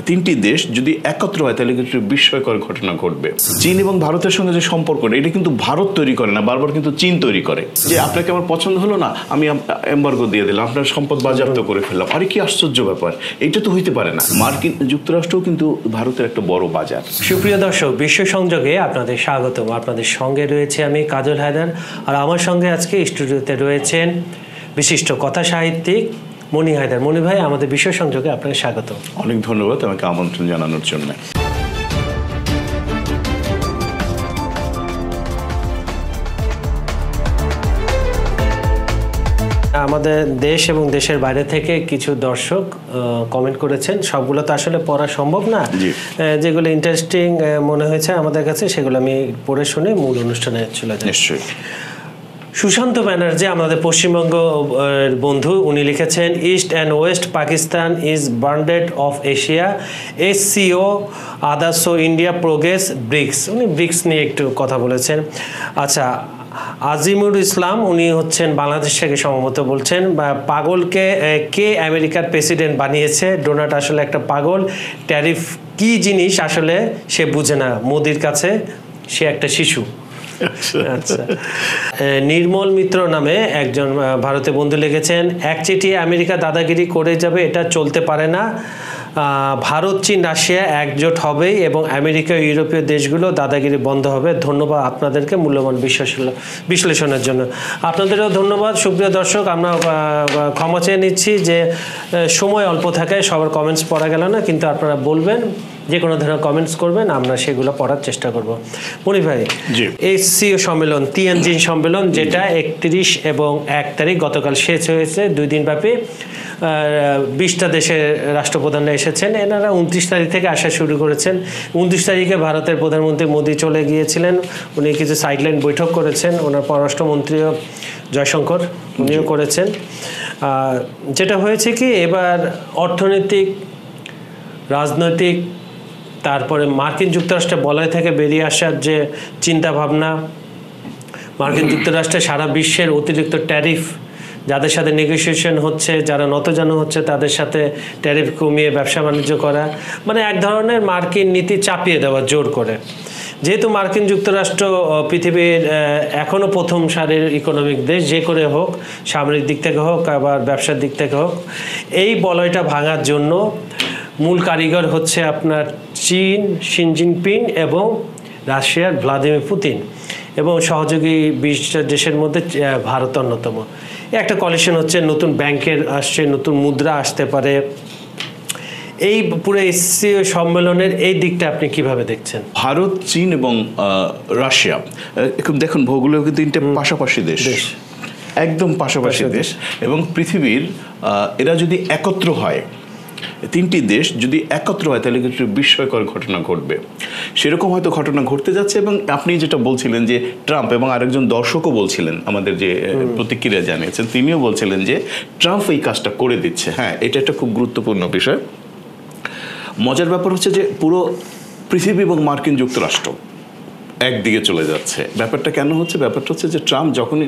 তিনটি দেশ যদি একত্র হয় তাহলে কিন্তু বিস্ময়কর ঘটনা ঘটবে। চীন এবং ভারতের সঙ্গে যে সম্পর্কটা, এটা কিন্তু ভারত তৈরি করে না, বারবার কিন্তু চীন তৈরি করে। যে আপনাকে আমার পছন্দ হলো না, আমি এমবার্গো দিয়ে দিলাম, আপনার সম্পদ বাজেয়াপ্ত করে ফেললাম। আরে কি আশ্চর্য ব্যাপার, এটা তো হইতে পারে না। মার্কিন যুক্তরাষ্ট্রও কিন্তু ভারতের একটা বড় বাজার। সুপ্রিয় দর্শক, বিশ্ব সংযোগে আপনাদের স্বাগতম। আপনাদের সঙ্গে রয়েছে আমি কাজল হায়দার, আর আমার সঙ্গে আজকে স্টুডিওতে রয়েছেন বিশিষ্ট কথা সাহিত্যিক মনি হায়দার। মনি ভাই, আমাদের বিশ্ব সংযোগে আপনাকে স্বাগত। অনেক ধন্যবাদ আমাকে আমন্ত্রণ জানানোর জন্য। আমাদের দেশ এবং দেশের বাইরে থেকে কিছু দর্শক কমেন্ট করেছেন, সবগুলো তো আসলে পড়া সম্ভব না। যেগুলো ইন্টারেস্টিং মনে হয়েছে আমাদের কাছে সেগুলো আমি পড়ে শুনে মূল অনুষ্ঠানে চলে যাই। নিশ্চয়ই। সুশান্ত ব্যানার্জি, আমাদের পশ্চিমবঙ্গ বন্ধু, উনি লিখেছেন, east and west Pakistan is banded of Asia, SCO others India progress BRICS. উনি ব্রিক্স নিয়ে একটু কথা বলেছেন। আচ্ছা, আজিমুল ইসলাম, উনি হচ্ছেন বাংলাদেশ থেকে সম্ভবত বলছেন, পাগলকে কে আমেরিকার প্রেসিডেন্ট বানিয়েছে? ডোনাল্ড আসলে একটা পাগল। ট্যারিফ কি জিনিস আসলে সে বুঝে না, মোদির কাছে সে একটা শিশু। আচ্ছা, নির্মল মিত্র নামে একজন ভারতে বন্ধু লিখেছেন, একচেটিয়া আমেরিকা দাদাগিরি করে যাবে, এটা চলতে পারে না। ভারত, চীন, রাশিয়া একজোট হবেই এবং আমেরিকা ও ইউরোপীয় দেশগুলো দাদাগিরি বন্ধ হবে। ধন্যবাদ আপনাদেরকে মূল্যবান বিশ্লেষণের জন্য। আপনাদেরও ধন্যবাদ। সুপ্রিয় দর্শক, আমরা ক্ষমা চেয়ে নিচ্ছি যে সময় অল্প থাকায় সবার কমেন্টস পড়া গেল না, কিন্তু আপনারা বলবেন, যে কোনো ধরনের কমেন্টস করবেন, আমরা সেগুলো পড়ার চেষ্টা করব। মনি ভাই, SCO সম্মেলন, তিয়ানজিন সম্মেলন, যেটা 31 এবং 1 তারিখ গতকাল শেষ হয়েছে, 2 দিন ব্যাপী। 20টা দেশের রাষ্ট্রপ্রধানরা এসেছেন। এনারা 29 তারিখ থেকে আসা শুরু করেছেন। 29 তারিখে ভারতের প্রধানমন্ত্রী মোদি চলে গিয়েছিলেন, উনি কিছু সাইডলাইন বৈঠক করেছেন। ওনার পররাষ্ট্রমন্ত্রীও জয়শঙ্কর, উনিও করেছেন। যেটা হয়েছে কি, এবার অর্থনৈতিক, রাজনৈতিক, তারপরে মার্কিন যুক্তরাষ্ট্রের বলয় থেকে বেরিয়ে আসার যে চিন্তা ভাবনা, মার্কিন যুক্তরাষ্ট্রে সারা বিশ্বের অতিরিক্ত ট্যারিফ, যাদের সাথে নেগোসিয়েশন হচ্ছে, যারা নতজানু হচ্ছে, তাদের সাথে ট্যারিফ কমিয়ে ব্যবসা বাণিজ্য করা, মানে এক ধরনের মার্কিন নীতি চাপিয়ে দেওয়া জোর করে। যেহেতু মার্কিন যুক্তরাষ্ট্র পৃথিবীর এখনও প্রথম সারির ইকোনমিক দেশ, যে করে হোক, সামরিক দিক থেকে হোক, আবার ব্যবসার দিক থেকে হোক, এই বলয়টা ভাঙার জন্য মূল কারিগর হচ্ছে আপনার চীন, শি জিনপিং, এবং রাশিয়ার ভ্লাদিমির পুতিন, এবং সহযোগী 20টা দেশের মধ্যে ভারত অন্যতম। একটা কলিশন হচ্ছে, নতুন ব্যাংকের আসছে, নতুন মুদ্রা আসতে পারে। এই পুরো SCO সম্মেলনের এই দিকটা আপনি কিভাবে দেখছেন? ভারত, চীন এবং রাশিয়া, দেখুন ভৌগোলিক তিনটে পাশাপাশি দেশ, একদম পাশাপাশি দেশ, এবং পৃথিবীর এরা যদি একত্র হয়, তিনটি দেশ যদি একত্র হয় তাহলে কিন্তু বিস্ময়কর ঘটনা ঘটবে। সেরকম হয়তো ঘটনা ঘটতে যাচ্ছে। এবং আপনি যেটা বলছিলেন যে ট্রাম্প, এবং আরেকজন দর্শকও বলছিলেন, আমাদের যে প্রতিক্রিয়া জানিয়েছেন, তিনিও বলছিলেন যে ট্রাম্প এই কাজটা করে দিচ্ছে। হ্যাঁ, এটা একটা খুব গুরুত্বপূর্ণ বিষয়। মজার ব্যাপার হচ্ছে যে পুরো পৃথিবী এবং মার্কিন যুক্তরাষ্ট্র একদিকে চলে যাচ্ছে। ব্যাপারটা কেন হচ্ছে? ব্যাপারটা হচ্ছে যে ট্রাম্প যখনই,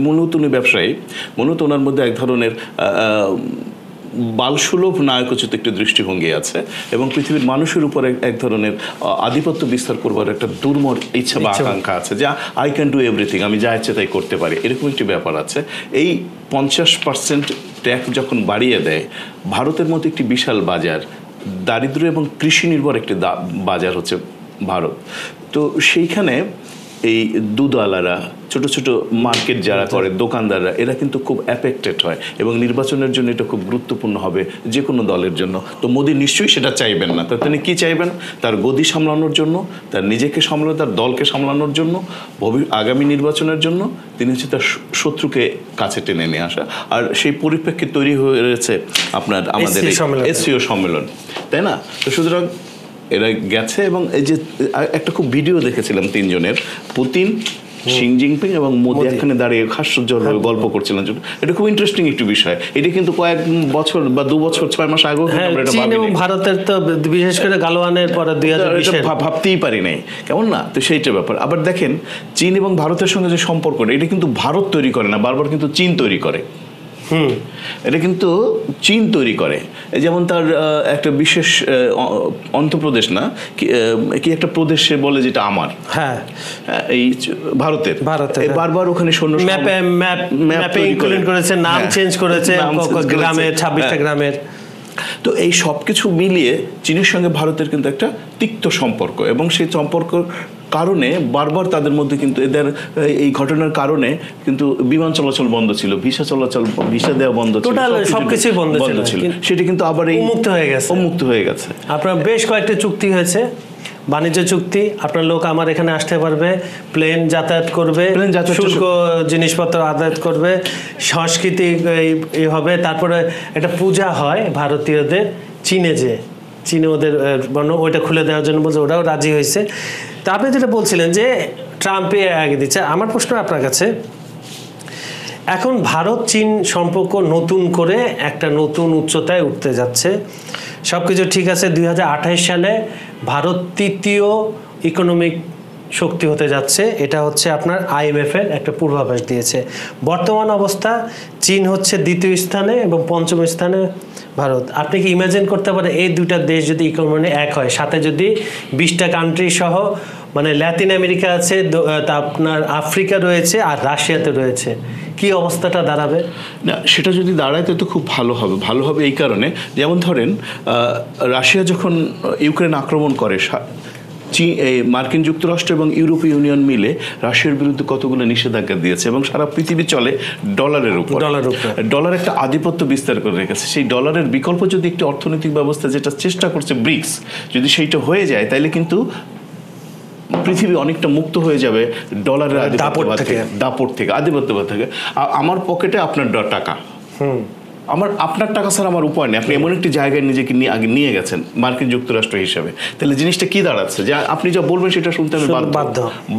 মূলত উনি ব্যবসায়ী, মূলত ওনার মধ্যে এক ধরনের বালসুলভ নায়কোচিত একটি দৃষ্টিভঙ্গি আছে, এবং পৃথিবীর মানুষের উপর এক ধরনের আধিপত্য বিস্তার করবার একটা দুর্মর ইচ্ছা বা আকাঙ্ক্ষা আছে, যে আই ক্যান ডু এভরিথিং, আমি যা ইচ্ছে তাই করতে পারি, এরকম একটি ব্যাপার আছে। এই 50% ট্যাক্স যখন বাড়িয়ে দেয়, ভারতের মতো একটি বিশাল বাজার, দারিদ্র্য এবং কৃষি নির্ভর একটি বাজার হচ্ছে ভারত, তো সেইখানে এই দুধওয়ালারা, ছোট ছোট মার্কেট যারা করে, দোকানদাররা, এরা কিন্তু খুব অ্যাফেক্টেড হয়, এবং নির্বাচনের জন্য এটা খুব গুরুত্বপূর্ণ হবে যে কোনো দলের জন্য। তো মোদি নিশ্চয়ই সেটা চাইবেন না। তো তিনি কী চাইবেন? তার গদি সামলানোর জন্য, তার নিজেকে সামলানো, তার দলকে সামলানোর জন্য, আগামী নির্বাচনের জন্য তিনি হচ্ছে তার শত্রুকে কাছে টেনে নিয়ে আসা। আর সেই পরিপ্রেক্ষিতে তৈরি হয়েছে আপনার আমাদের SCO সম্মেলন, তাই না? তো সুতরাং এরা গেছে, এবং এই যে একটা খুব ভিডিও দেখেছিলাম তিনজনের, পুতিন, শি জিনপিং এবং মোদি এখানে দাঁড়িয়ে হাস্যজ্জ্বল গল্প করছিলেন। এটা খুব ইন্টারেস্টিং একটি বিষয়। এটা কিন্তু কয়েক বছর বা 2 বছর 6 মাস আগেও ভারতের তো বিশেষ করে গালওয়ানের পরে 2020 ভাবতেই পারি নাই, কেমন না? তো সেইটা ব্যাপার। আবার দেখেন, চীন এবং ভারতের সঙ্গে যে সম্পর্কটা, এটা কিন্তু ভারত তৈরি করে না, বারবার কিন্তু চীন তৈরি করে। এটা কিন্তু চীন তৈরি করে। যেমন তার একটা বিশেষ অন্ধ্রপ্রদেশ না কি একটা প্রদেশে বলে যেটা আমার, হ্যাঁ এই ভারতের বারবার ওখানে সৈন্য ম্যাপে ইনক্লুড করেছে, নাম চেঞ্জ করেছে গ্রামের 26টা গ্রামের। তো এই সব কিছু মিলিয়ে চীনের সঙ্গে ভারতের কিন্তু একটা তিক্ত সম্পর্ক, এবং সেই সম্পর্ক কারণে বারবার তাদের মধ্যে কিন্তু এদের এই ঘটনার কারণে কিন্তু বিমান চলাচল বন্ধ ছিল, ভিসা দেওয়া বন্ধ ছিল, সবকিছুই বন্ধ ছিল। সেটা কিন্তু আবার এই উন্মুক্ত হয়ে গেছে। আপনার বেশ কয়েকটা চুক্তি হয়েছে, বাণিজ্য চুক্তি, আপনার লোক আমার এখানে আসতে পারবে, প্লেন যাতায়াত করবে, শুল্ক জিনিসপত্র আদায় করবে, সাংস্কৃতিক হবে। তারপরে একটা পূজা হয় ভারতীয়দের চীনে ওদের ওইটা খুলে দেওয়ার জন্য বলছে, ওটাও রাজি হয়েছে। তা আপনি যেটা বলছিলেন যে ট্রাম্পে আগে দিচ্ছে, আমার প্রশ্ন আপনার কাছে, এখন ভারত চীন সম্পর্ক নতুন করে একটা নতুন উচ্চতায় উঠতে যাচ্ছে, সব কিছু ঠিক আছে। 2028 সালে ভারত তৃতীয় ইকোনমিক শক্তি হতে যাচ্ছে, এটা হচ্ছে আপনার IMF এর একটা পূর্বাভাস দিয়েছে। বর্তমান অবস্থা চীন হচ্ছে দ্বিতীয় স্থানে এবং পঞ্চম স্থানে ভারত। আপনি কি ইমাজিন করতে পারেন এই দুইটা দেশ যদি ইকোনমি এক হয়, সাথে যদি 20টা কান্ট্রি সহ, মানে ল্যাতিন আমেরিকা আছে, আপনার আফ্রিকা রয়েছে, আর রাশিয়াতে রয়েছে, কি অবস্থাটা দাঁড়াবে? না, সেটা যদি দাঁড়ায় তো খুব ভালো হবে এই কারণে, যেমন ধরেন রাশিয়া যখন ইউক্রেন আক্রমণ করে, মার্কিন যুক্তরাষ্ট্র এবং ইউরোপীয় ইউনিয়ন মিলে রাশিয়ার বিরুদ্ধে কতগুলো নিষেধাজ্ঞা দিয়েছে, এবং সারা পৃথিবী চলে ডলারের উপর। ডলার একটা আধিপত্য বিস্তার করে রেখেছে। সেই ডলারের বিকল্প যদি একটি অর্থনৈতিক ব্যবস্থা, যেটা চেষ্টা করছে ব্রিক্স, যদি সেইটা হয়ে যায়, তাহলে কিন্তু পৃথিবী অনেকটা মুক্ত হয়ে যাবে ডলারের দাপট থেকে, আধিপত্যবাদ থেকে। আমার পকেটে আপনার টাকা, আপনার টাকা ছাড়া আমার উপায় নেই। আপনি এমন একটি জায়গায় নিজেকে আগে নিয়ে গেছেন মার্কিন যুক্তরাষ্ট্র হিসেবে, তাহলে জিনিসটা কি দাঁড়াচ্ছে যে আপনি যা বলবেন সেটা শুনতে আমি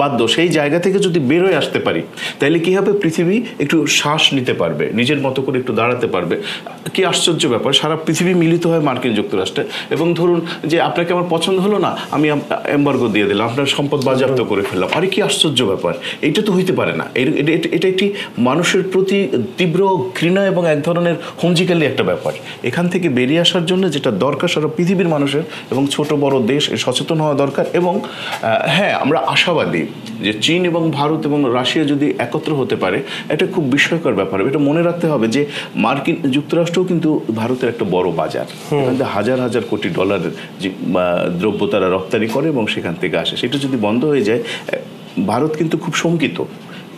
বাধ্য। সেই জায়গা থেকে যদি বেরোয় আসতে পারি, তাহলে কি হবে, পৃথিবী একটু শ্বাস নিতে পারবে, নিজের মতো করে একটু দাঁড়াতে পারবে। কি আশ্চর্য ব্যাপার, সারা পৃথিবী মিলিত হয় মার্কিন যুক্তরাষ্ট্রে, এবং ধরুন যে আপনাকে আমার পছন্দ হলো না, আমি এম্বার্গো দিয়ে দিলাম, আপনার সম্পদ বাজেয়াপ্ত করে ফেললাম। আরে কি আশ্চর্য ব্যাপার, এইটা তো হইতে পারে না। এটা একটি মানুষের প্রতি তীব্র ঘৃণা এবং এক ধরনের হুমজিকালি একটা ব্যাপার। এখান থেকে বেরিয়ে আসার জন্য যেটা দরকার সারা পৃথিবীর মানুষের এবং ছোট বড় দেশ সচেতন হওয়া দরকার। এবং হ্যাঁ, আমরা আশাবাদী যে চীন এবং ভারত এবং রাশিয়া যদি একত্র হতে পারে, এটা খুব বিস্ময়কর ব্যাপার। এটা মনে রাখতে হবে যে মার্কিন যুক্তরাষ্ট্রও কিন্তু ভারতের একটা বড় বাজার, এখান থেকে হাজার হাজার কোটি ডলারের যে দ্রব্য তারা রপ্তানি করে এবং সেখান থেকে আসে। সেটা যদি বন্ধ হয়ে যায়, ভারত কিন্তু খুব শঙ্কিত।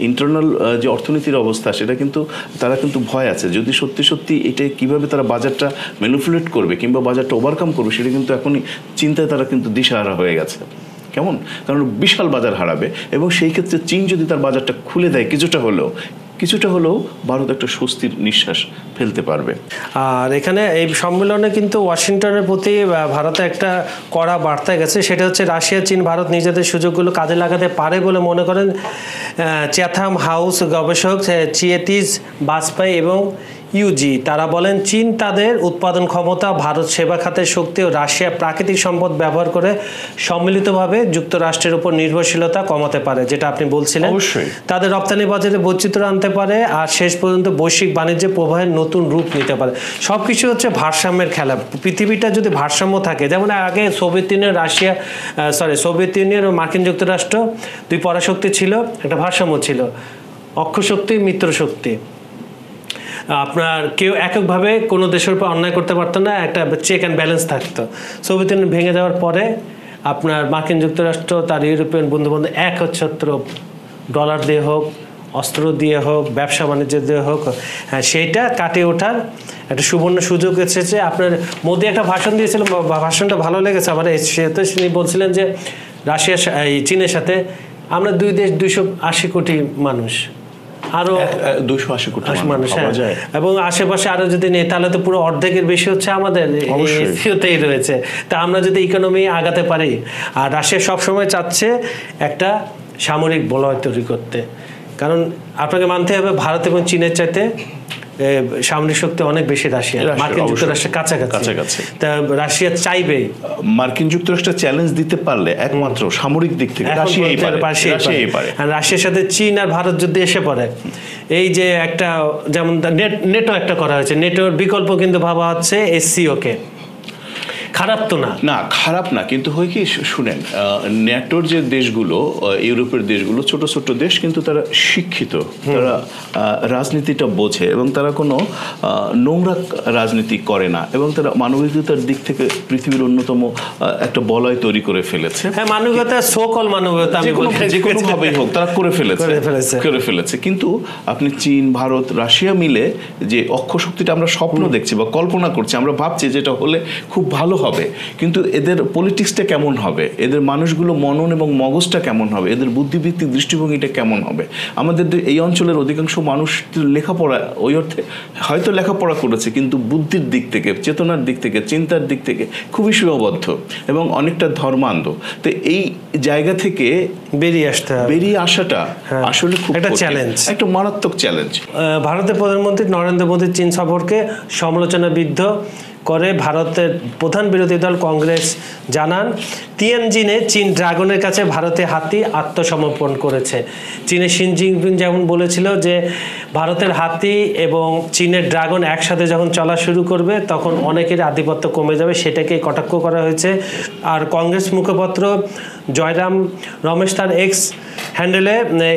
ইন্টারনাল যে অর্থনীতির অবস্থা, সেটা কিন্তু তারা কিন্তু ভয় আছে, যদি সত্যি এটা কিভাবে তারা বাজারটা ম্যানিপুলেট করবে কিংবা বাজারটা ওভারকাম করবে, সেটা কিন্তু এখনই চিন্তায় তারা কিন্তু দিশাহারা হয়ে গেছে। কেমন, কারণ বিশাল বাজার হারাবে, এবং সেই ক্ষেত্রে চীন যদি তার বাজারটা খুলে দেয় কিছুটা হলেও ভারত একটা স্বস্তির নিঃশ্বাস ফেলতে পারবে। আর এখানে এই সম্মেলনে কিন্তু ওয়াশিংটনের প্রতি ভারতে একটা কড়া বার্তা গেছে, সেটা হচ্ছে রাশিয়া, চীন, ভারত নিজেদের সুযোগগুলো কাজে লাগাতে পারে বলে মনে করেন চ্যাথাম হাউস গবেষক চিয়েতিস বাজপাই এবং ইউজি। তারা বলেন চীন তাদের উৎপাদন ক্ষমতা, ভারত সেবা খাতের শক্তি ও রাশিয়া প্রাকৃতিক সম্পদ ব্যবহার করে সম্মিলিতভাবে যুক্তরাষ্ট্রের উপর নির্ভরশীলতা কমাতে পারে, যেটা আপনি বলছিলেন। অবশ্যই তাদের রপ্তানি বাজারে বৈচিত্র্য আনতে পারে, আর শেষ পর্যন্ত বৈশ্বিক বাণিজ্য প্রবাহের নতুন রূপ নিতে পারে। সব কিছু হচ্ছে ভারসাম্যের খেলা। পৃথিবীটা যদি ভারসাম্য থাকে, যেমন আগে সোভিয়েত ইউনিয়ন ও মার্কিন যুক্তরাষ্ট্র দুই পরাশক্তি ছিল, একটা ভারসাম্য ছিল, অক্ষশক্তি, মিত্রশক্তি। আপনার কেউ এককভাবে কোনো দেশের উপর অন্যায় করতে পারতো না, একটা চেক অ্যান্ড ব্যালেন্স থাকতো। সোভিয়েত ইউনিয়ন ভেঙে যাওয়ার পরে আপনার মার্কিন যুক্তরাষ্ট্র তার ইউরোপিয়ান বন্ধুবান্ধব একচ্ছত্র ডলার দিয়ে হোক, অস্ত্র দিয়ে হোক, ব্যবসা বাণিজ্য দিয়ে হোক, হ্যাঁ, সেইটা কাটিয়ে ওঠার একটা সুবর্ণ সুযোগ এসেছে। আপনার মোদি একটা ভাষণ দিয়েছিলেন, ভাষণটা ভালো লেগেছে আমার। সেটা তিনি বলছিলেন যে রাশিয়া চীনের সাথে আমরা দুই দেশ 280 কোটি মানুষ, আরো 280 কোটি মানুষ, এবং আশেপাশে আরো যদি নেই, তাহলে তো পুরো অর্ধেকের বেশি হচ্ছে আমাদের এসিওতেই রয়েছে। তা আমরা যদি ইকোনমি আগাতে পারি, আর রাশিয়া সবসময় চাচ্ছে একটা সামরিক বলয় তৈরি করতে, কারণ আপনাকে মানতে হবে ভারত এবং চীনের চাইতে সামরিক শক্তি অনেক বেশি রাশিয়া, মার্কিন যুক্তরাষ্ট্রের কাছাকাছি। তা রাশিয়া চাইবে মার্কিন যুক্তরাষ্ট্র চ্যালেঞ্জ দিতে পারলে একমাত্র সামরিক দিক থেকে রাশিয়াই পারে। আর রাশিয়ার সাথে চীন আর ভারত যদি এসে পড়ে, এই যে একটা যেমন নেটো একটা করা হয়েছে, নেটোর বিকল্প কিন্তু ভাবা হচ্ছে SCO কে। খারাপ তো না, খারাপ না, কিন্তু হয় কি শুনেন, ন্যাটোর যে দেশগুলো, ইউরোপের দেশগুলো ছোট ছোট দেশ, কিন্তু তারা শিক্ষিত, তারা রাজনীতিটা বোঝে এবং তারা কোনো নোংরা রাজনীতি করে না, এবং তারা মানবিকতার দিক থেকে পৃথিবীর অন্যতম একটা বলয় তৈরি করে ফেলেছে। হ্যাঁ, মানবিকতা, সকল মানবিকতা যে কোনো ভাবেই হোক তারা করে ফেলেছে। কিন্তু আপনি চীন, ভারত, রাশিয়া মিলে যে অক্ষশক্তিটা আমরা স্বপ্ন দেখছি বা কল্পনা করছি, আমরা ভাবছি যেটা হলে খুব ভালো হবে, কিন্তু এদের পলিটিক্সটা কেমন হবে, এদের মানুষগুলো মনন এবং মগজটা কেমন হবে, এদের বুদ্ধিভিত্তিক দৃষ্টিভঙ্গিটা কেমন হবে। আমাদের এই অঞ্চলের অধিকাংশ মানুষ লেখাপড়া, ওই অর্থে হয়তো লেখাপড়া করেছে, কিন্তু বুদ্ধির দিক থেকে, চেতনার দিক থেকে, চিন্তার দিক থেকে খুবই সীমাবদ্ধ এবং অনেকটা ধর্মান্ধ। তো এই জায়গা থেকে বেরিয়ে আসাটা আসলে খুব একটা চ্যালেঞ্জ, একটা মারাত্মক চ্যালেঞ্জ। ভারতের প্রধানমন্ত্রী নরেন্দ্র মোদী চীন সফরকে সমালোচনাবিদ্ধ করে ভারতের প্রধান বিরোধী দল কংগ্রেস জানান, তিয়ানজিনে চীন ড্রাগনের কাছে ভারতে হাতি আত্মসমর্পণ করেছে। চীনের শি জিনপিং যেমন বলেছিল যে ভারতের হাতি এবং চীনের ড্রাগন একসাথে যখন চলা শুরু করবে তখন অনেকের আধিপত্য কমে যাবে, সেটাকে কটাক্ষ করা হয়েছে। আর কংগ্রেস মুখপাত্র জয়রাম রমেশ তার এক্স হ্যান্ডেলে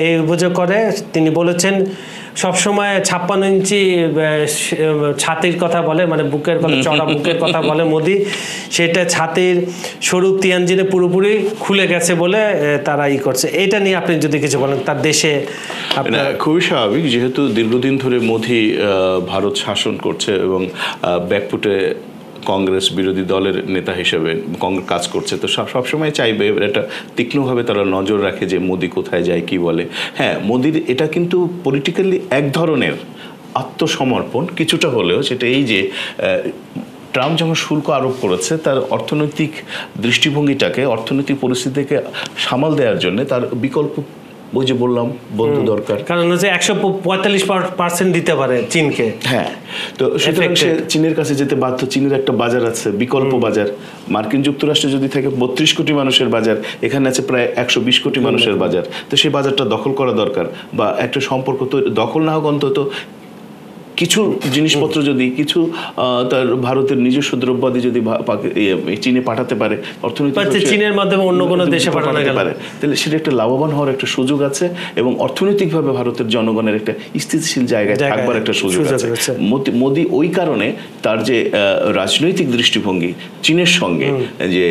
এই অভিযোগ করে। তিনি বলেছেন, সবসময় 56 ইঞ্চি ছাতির কথা বলে, মানে বুকের কথা, চড়া বুকের কথা বলে মোদি, সেটা ছাতির স্বরূপ তিয়ানজিনে পুরোপুরি খুলে গেছে বলে তারা করছে। এটা নিয়ে আপনি যদি কিছু বলেন, তার দেশে খুবই স্বাভাবিক, যেহেতু দীর্ঘদিন ধরে মোদি ভারত শাসন করছে এবং ব্যাকফুটে কংগ্রেস বিরোধী দলের নেতা হিসেবে কাজ করছে, তো সবসময় চাইবে এটা তীক্ষ্ণভাবে তারা নজর রাখে যে মোদি কোথায় যায়, কি বলে। হ্যাঁ, মোদির এটা কিন্তু পলিটিক্যালি এক ধরনের আত্মসমর্পণ কিছুটা হলেও, সেটা এই যে ট্রাম্প যখন শুল্ক আরোপ করেছে, তার অর্থনৈতিক দৃষ্টিভঙ্গিটাকে, অর্থনৈতিক পরিস্থিতিকে সামাল দেওয়ার জন্য তার বিকল্প, ওই যে বললাম, বন্ধু দরকার, কারণ হচ্ছে 145% দিতে পারে চীনকে। হ্যাঁ, তো সুতরাং সে চীনের কাছে যেতে বাধ্য। চীনের একটা বাজার আছে, বিকল্প বাজার। মার্কিন যুক্তরাষ্ট্রে যদি থাকে 32 কোটি মানুষের বাজার, এখানে আছে প্রায় 120 কোটি মানুষের বাজার। তো সেই বাজারটা দখল করা দরকার, বা একটা সম্পর্ক তো দখল না হোক, অন্তত কিছু জিনিসপত্র যদি, কিছু তার ভারতের নিজস্ব দ্রব্যাদি যদি চীনে পাঠাতে পারে, অর্থনৈতিক চীনের মাধ্যমে অন্য কোনো দেশে পাঠাতে পারে, তাহলে সেটা একটা লাভবান হওয়ার একটা সুযোগ আছে, এবং অর্থনৈতিকভাবে ভারতের জনগণের একটা স্থিতিশীল জায়গায় থাকবার একটা সুযোগ আছে। মোদি ওই কারণে তার যে রাজনৈতিক দৃষ্টিভঙ্গি চীনের সঙ্গে, যে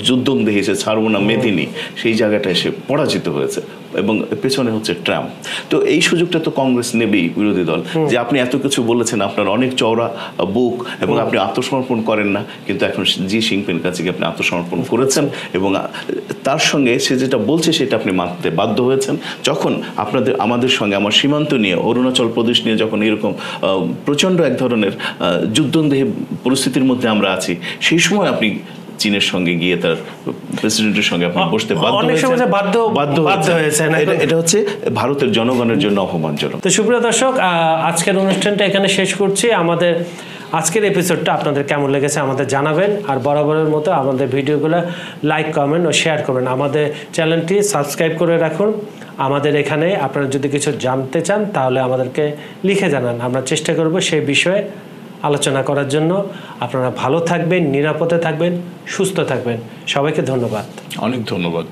যুদ্ধ দেখেছে ছাড়বো না মেদিনী, সেই জায়গাটা এসে পরাজিত হয়েছে, এবং পেছনে হচ্ছে ট্রাম্প। তো এই সুযোগটা তো কংগ্রেস নেবেই, বিরোধী দল, যে আপনি এত কিছু বলেছেন, আপনার অনেক চওড়া বুক, এবং আপনি আত্মসমর্পণ করেন না, কিন্তু এখন জি জিনপিংয়ের কাছে আপনি আত্মসমর্পণ করেছেন, এবং তার সঙ্গে সে যেটা বলছে সেটা আপনি মানতে বাধ্য হয়েছেন। যখন আমাদের সঙ্গে, আমার সীমান্ত নিয়ে, অরুণাচল প্রদেশ নিয়ে যখন এরকম প্রচণ্ড এক ধরনের যুদ্ধন্দেহী পরিস্থিতির মধ্যে আমরা আছি, সেই সময় আপনি চীনের সঙ্গে গিয়ে তার প্রেসিডেন্টের সঙ্গে আপনি বসতে বাধ্য হয়েছেন। এটা হচ্ছে ভারতের জনগণের জন্য অপমানজনক। তো সুপ্রিয় দর্শক, আজকের অনুষ্ঠানটা এখানে শেষ করছি। আমাদের আজকের এপিসোডটা আপনাদের কেমন লেগেছে আমাদের জানাবেন, আর বরাবরের মতো আমাদের ভিডিওগুলো লাইক, কমেন্ট ও শেয়ার করবেন। আমাদের চ্যানেলটি সাবস্ক্রাইব করে রাখুন। আমাদের এখানে আপনারা যদি কিছু জানতে চান তাহলে আমাদেরকে লিখে জানান, আমরা চেষ্টা করব সেই বিষয়ে আলোচনা করার জন্য। আপনারা ভালো থাকবেন, নিরাপদে থাকবেন, সুস্থ থাকবেন। সবাইকে ধন্যবাদ। অনেক ধন্যবাদ।